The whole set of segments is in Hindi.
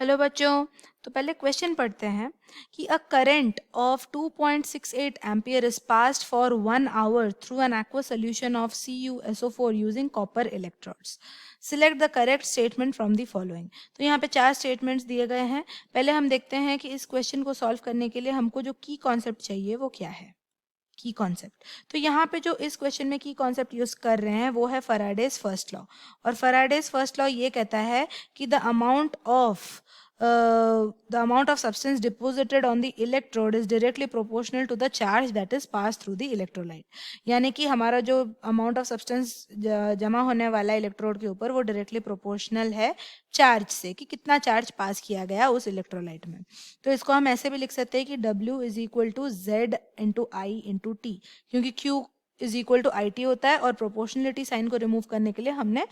हेलो बच्चों। तो पहले क्वेश्चन पढ़ते हैं कि a current of 2.68 ampere is passed for 1 hour through an aqua solution of CuSO4 using copper electrodes. Select the correct statement from the following. तो यहाँ पे 4 स्टेटमेंट्स दिए गए हैं। पहले हम देखते हैं कि इस क्वेश्चन को सॉल्व करने के लिए हमको जो की कॉन्सेप्ट चाहिए वो क्या है। की कॉन्सेप्ट, तो यहाँ पे जो इस क्वेश्चन में की कॉन्सेप्ट यूज कर रहे हैं वो है फैराडेज फर्स्ट लॉ। और फैराडेज फर्स्ट लॉ ये कहता है कि the amount of substance deposited on the electrode is directly proportional to the charge that is passed through the electrolyte। यानी कि हमारा जो अमाउंट ऑफ सब्सटेंस जमा होने वाला है इलेक्ट्रोड के ऊपर वो डायरेक्टली प्रोपोर्शनल है चार्ज से, कि कितना चार्ज पास किया गया उस इलेक्ट्रोलाइट में। तो इसको हम ऐसे भी लिख सकते हैं कि W is equal to Z into I into T, क्योंकि Q is equal to I T होता है और प्रोपोर्शनलिटी साइन को रिमूव करने के लिए हमने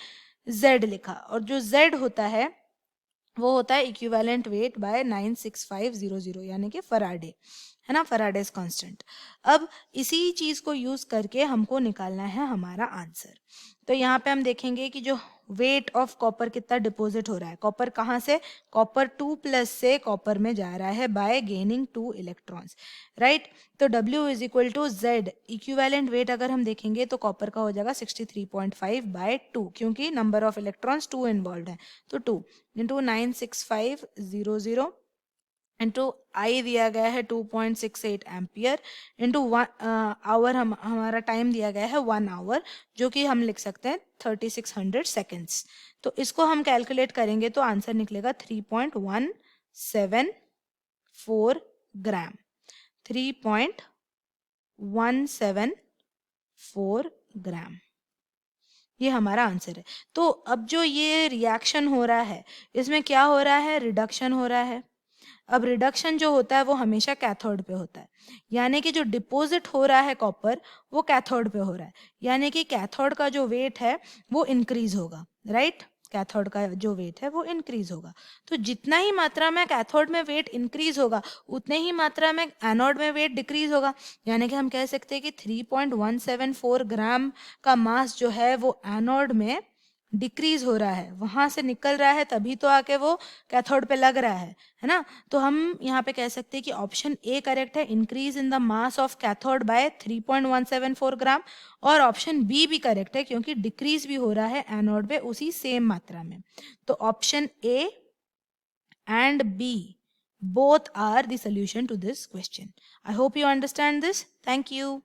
Z लिखा। और जो Z होता है वो होता है इक्विवेलेंट वेट बाय 96500, यानी कि फराडे, है ना, फराडेज कांस्टेंट। अब इसी चीज को यूज करके हमको निकालना है हमारा आंसर। तो यहाँ पे हम देखेंगे कि जो वेट ऑफ कॉपर कितना डिपॉजिट हो रहा है, कॉपर कहाँ से, कॉपर 2+ से कॉपर में जा रहा है बाय गेनिंग 2 इलेक्ट्रॉन्स, राइट। तो W is equal to Z, equivalent weight अगर हम देखेंगे तो कॉपर का हो जाएगा 63.5 बाय 2, क्योंकि नंबर ऑफ इलेक्ट्रॉन्स 2 इन्वॉल्व है। तो 2 इंटू 96500 इंटू आई दिया गया है 2.68 एम्पियर इंटू आवर, हमारा टाइम दिया गया है 1 आवर, जो कि हम लिख सकते हैं 3600 सेकेंड्स। तो इसको हम कैलकुलेट करेंगे तो आंसर निकलेगा 3.174 ग्राम, 3.174 ग्राम, ये हमारा आंसर है। तो अब जो ये रिएक्शन हो रहा है इसमें क्या हो रहा है, रिडक्शन हो रहा है। अब रिडक्शन जो होता है वो हमेशा कैथोड पे होता है, यानी कि जो डिपॉजिट हो रहा है कॉपर वो कैथोड पे हो रहा है, यानी कि कैथोड का जो वेट है वो इंक्रीज होगा, राइट। कैथोड का जो वेट है वो इंक्रीज होगा। तो जितना ही मात्रा में कैथोड में वेट इंक्रीज होगा उतने ही मात्रा में एनोड में वेट डिक्रीज होगा। यानी कि हम कह सकते हैं कि 3.174 ग्राम का मास जो है वो एनोड में डिक्रीज हो रहा है, वहां से निकल रहा है, तभी तो आके वो कैथोड पे लग रहा है ना। तो हम यहाँ पे कह सकते हैं कि ऑप्शन ए करेक्ट है, increase in the mass of cathode by 3.174 gram. और ऑप्शन बी भी करेक्ट है, क्योंकि डिक्रीज भी हो रहा है एनोड पे उसी सेम मात्रा में। तो option A and B both are the solution to this question. I hope you understand this. Thank you.